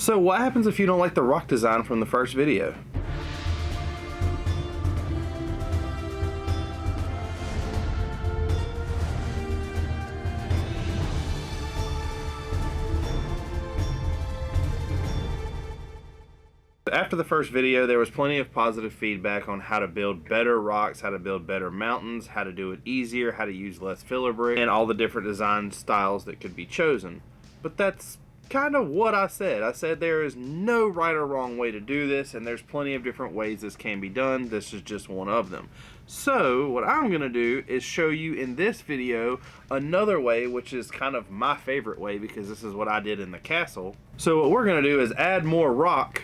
So what happens if you don't like the rock design from the first video? After the first video, there was plenty of positive feedback on how to build better rocks, how to build better mountains, how to do it easier, how to use less filler brick, and all the different design styles that could be chosen. But that's kind of what I said. I said there is no right or wrong way to do this, and there's plenty of different ways this can be done. This is just one of them. So what I'm going to do is show you in this video another way, which is kind of my favorite way because this is what I did in the castle. So what we're going to do is add more rock,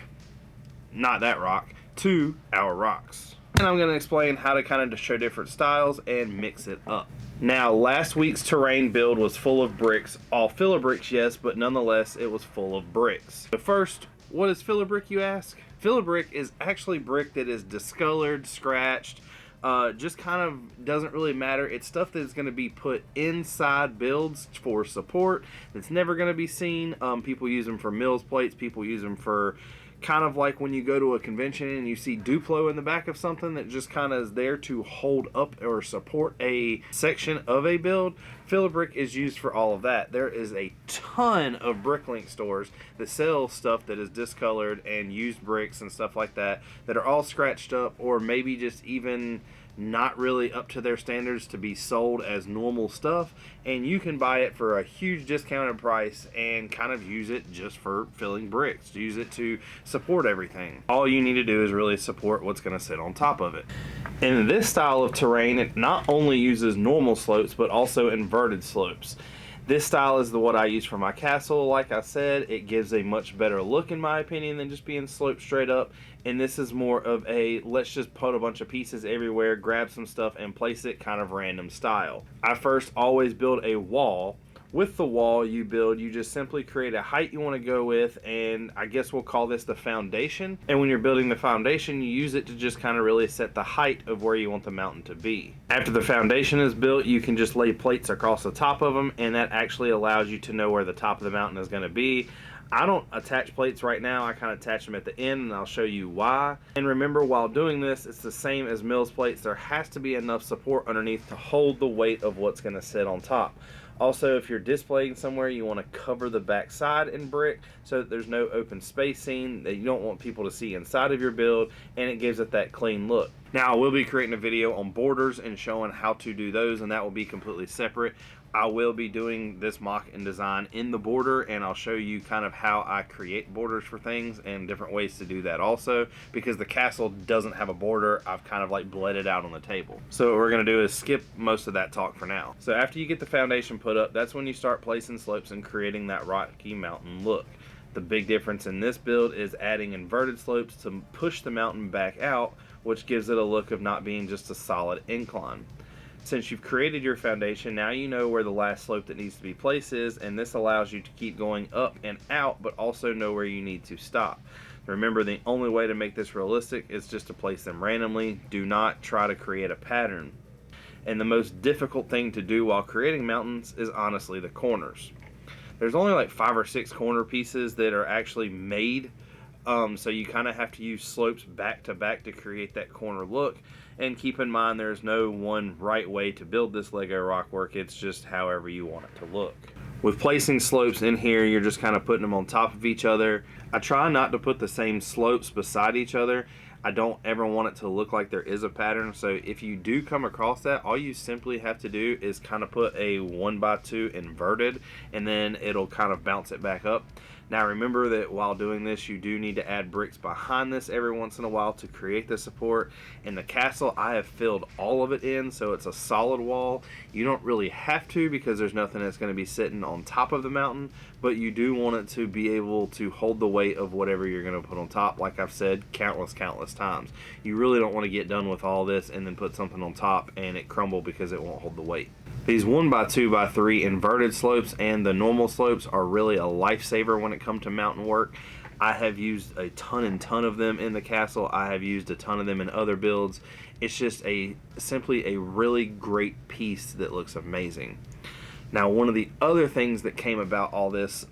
not that rock, to our rocks. And I'm going to explain how to kind of show different styles and mix it up. Now, last week's terrain build was full of bricks, all filler bricks, yes, but nonetheless it was full of bricks. But first, what is filler brick, you ask? Filler brick is actually brick that is discolored, scratched, just kind of doesn't really matter. It's stuff that's going to be put inside builds for support that's never going to be seen. People use them for mills plates, people use them for kind of like when you go to a convention and you see Duplo in the back of something that just kind of is there to hold up or support a section of a build. Filler brick is used for all of that. There is a ton of Bricklink stores that sell stuff that is discolored and used bricks and stuff like that that are all scratched up or maybe just even not really up to their standards to be sold as normal stuff, and you can buy it for a huge discounted price and kind of use it just for filling bricks, use it to support everything. All you need to do is really support what's going to sit on top of it. In this style of terrain, it not only uses normal slopes but also inverted slopes. This style is what I use for my castle. Like I said, it gives a much better look in my opinion than just being sloped straight up. And this is more of a let's just put a bunch of pieces everywhere, grab some stuff and place it kind of random style. I first always build a wall. With the wall you build, you just simply create a height you want to go with, and I guess we'll call this the foundation. And when you're building the foundation, you use it to just kind of really set the height of where you want the mountain to be. After the foundation is built, you can just lay plates across the top of them, and that actually allows you to know where the top of the mountain is going to be. I don't attach plates right now, I kind of attach them at the end, and I'll show you why. And remember, while doing this, it's the same as mills plates. There has to be enough support underneath to hold the weight of what's going to sit on top. Also, if you're displaying somewhere, you want to cover the back side in brick so that there's no open spacing, that you don't want people to see inside of your build, and it gives it that clean look. Now, I will be creating a video on borders and showing how to do those, and that will be completely separate. I will be doing this mock and design in the border, and I'll show you kind of how I create borders for things and different ways to do that also, because the castle doesn't have a border. I've kind of like bled it out on the table. So what we're going to do is skip most of that talk for now. So after you get the foundation put up, that's when you start placing slopes and creating that rocky mountain look. The big difference in this build is adding inverted slopes to push the mountain back out, which gives it a look of not being just a solid incline. Since you've created your foundation, now you know where the last slope that needs to be placed is, and this allows you to keep going up and out, but also know where you need to stop. Remember, the only way to make this realistic is just to place them randomly. Do not try to create a pattern. And the most difficult thing to do while creating mountains is honestly the corners. There's only like 5 or 6 corner pieces that are actually made, so you kind of have to use slopes back to back to create that corner look. And keep in mind, there's no one right way to build this Lego rockwork. It's just however you want it to look. With placing slopes in here, you're just kind of putting them on top of each other. I try not to put the same slopes beside each other. I don't ever want it to look like there is a pattern. So if you do come across that, all you simply have to do is kind of put a 1x2 inverted, and then it'll kind of bounce it back up. Now remember that while doing this, you do need to add bricks behind this every once in a while to create the support. In the castle, I have filled all of it in, so it's a solid wall. You don't really have to because there's nothing that's going to be sitting on top of the mountain, but you do want it to be able to hold the weight of whatever you're going to put on top. Like I've said countless times, you really don't want to get done with all this and then put something on top and it crumble because it won't hold the weight. These 1x2x3 inverted slopes and the normal slopes are really a lifesaver when it comes to mountain work. I have used a ton of them in the castle. I have used a ton of them in other builds. It's just simply a really great piece that looks amazing. Now, one of the other things that came about all this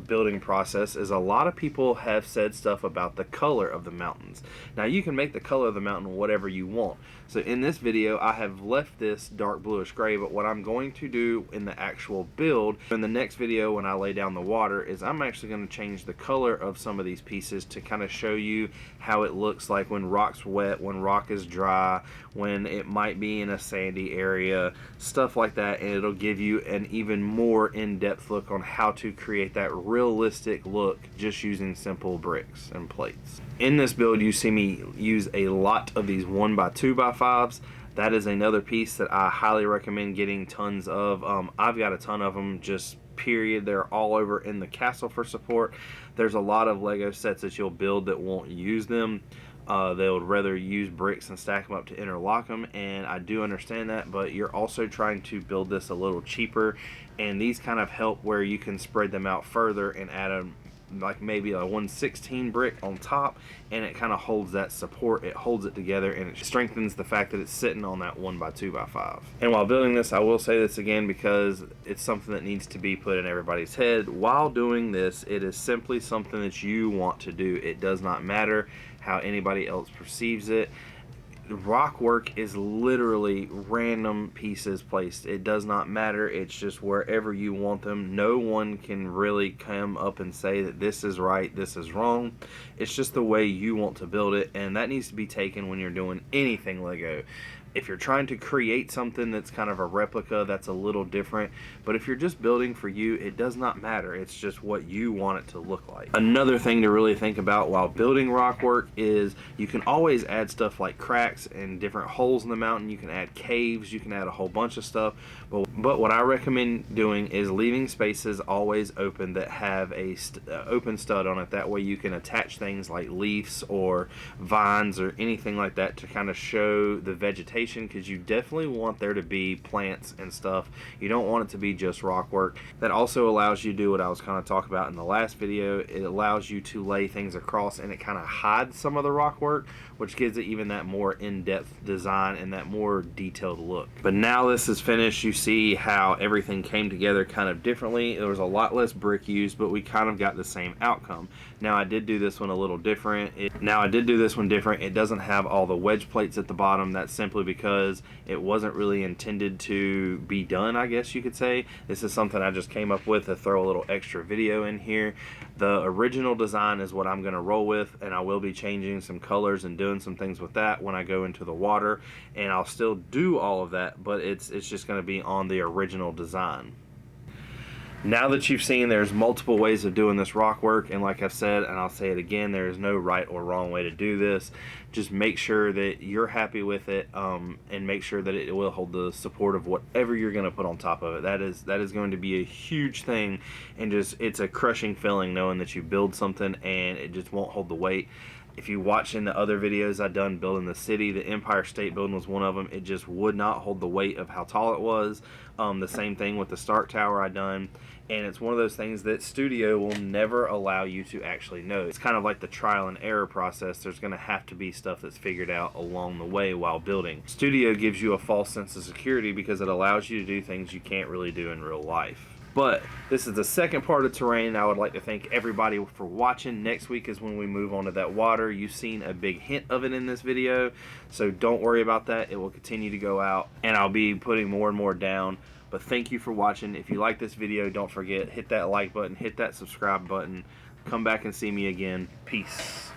building process is a lot of people have said stuff about the color of the mountains. Now, you can make the color of the mountain whatever you want. So in this video, I have left this dark bluish gray, but what I'm going to do in the actual build, in the next video when I lay down the water, is I'm actually going to change the color of some of these pieces to kind of show you how it looks like when rock's wet, when rock is dry, when it might be in a sandy area, stuff like that, and it'll give you an even more in-depth look on how to create that realistic look just using simple bricks and plates. In this build, you see me use a lot of these 1x2x5s. That is another piece that I highly recommend getting tons of. I've got a ton of them, just period. They're all over in the castle for support. There's a lot of Lego sets that you'll build that won't use them. They would rather use bricks and stack them up to interlock them, and I do understand that, but you're also trying to build this a little cheaper, and these kind of help where you can spread them out further and add a like maybe a 1/16 brick on top, and it kind of holds that support, it holds it together, and it strengthens the fact that it's sitting on that 1x2x5. And while building this, I will say this again because it's something that needs to be put in everybody's head. While doing this, it is simply something that you want to do. It does not matter how anybody else perceives it. Rock work is literally random pieces placed. It does not matter. It's just wherever you want them. No one can really come up and say that this is right, this is wrong. It's just the way you want to build it, and that needs to be taken when you're doing anything Lego. If you're trying to create something that's kind of a replica, that's a little different. But if you're just building for you, it does not matter. It's just what you want it to look like. Another thing to really think about while building rock work is you can always add stuff like cracks and different holes in the mountain. You can add caves. You can add a whole bunch of stuff. But what I recommend doing is leaving spaces always open that have a open stud on it. That way you can attach things like leaves or vines or anything like that to kind of show the vegetation, because you definitely want there to be plants and stuff. You don't want it to be just rock work. That also allows you to do what I was kind of talking about in the last video. It allows you to lay things across, and it kind of hides some of the rock work, which gives it even that more in-depth design and that more detailed look. But now this is finished, you see how everything came together kind of differently. There was a lot less brick used, but we kind of got the same outcome. Now I did do this one a little different. It doesn't have all the wedge plates at the bottom. That's simply because it wasn't really intended to be done, I guess you could say. This is something I just came up with to throw a little extra video in here. The original design is what I'm going to roll with, and I will be changing some colors and doing some things with that when I go into the water, and I'll still do all of that, but it's just going to be on the original design. Now that you've seen there's multiple ways of doing this rock work, and like I've said, and I'll say it again, there is no right or wrong way to do this. Just make sure that you're happy with it, and make sure that it will hold the support of whatever you're going to put on top of it. That is going to be a huge thing, and just it's a crushing feeling knowing that you build something and it just won't hold the weight. If you watch in the other videos I've done building the city, the Empire State Building was one of them. It just would not hold the weight of how tall it was. The same thing with the Stark Tower I done. And it's one of those things that studio will never allow you to actually know. It's kind of like the trial and error process. There's going to have to be stuff that's figured out along the way while building. Studio gives you a false sense of security because it allows you to do things you can't really do in real life. But this is the second part of terrain. I would like to thank everybody for watching. Next week is when we move on to that water. You've seen a big hint of it in this video, so don't worry about that. It will continue to go out, and I'll be putting more and more down. But thank you for watching. If you like this video, don't forget, hit that like button, hit that subscribe button. Come back and see me again. Peace.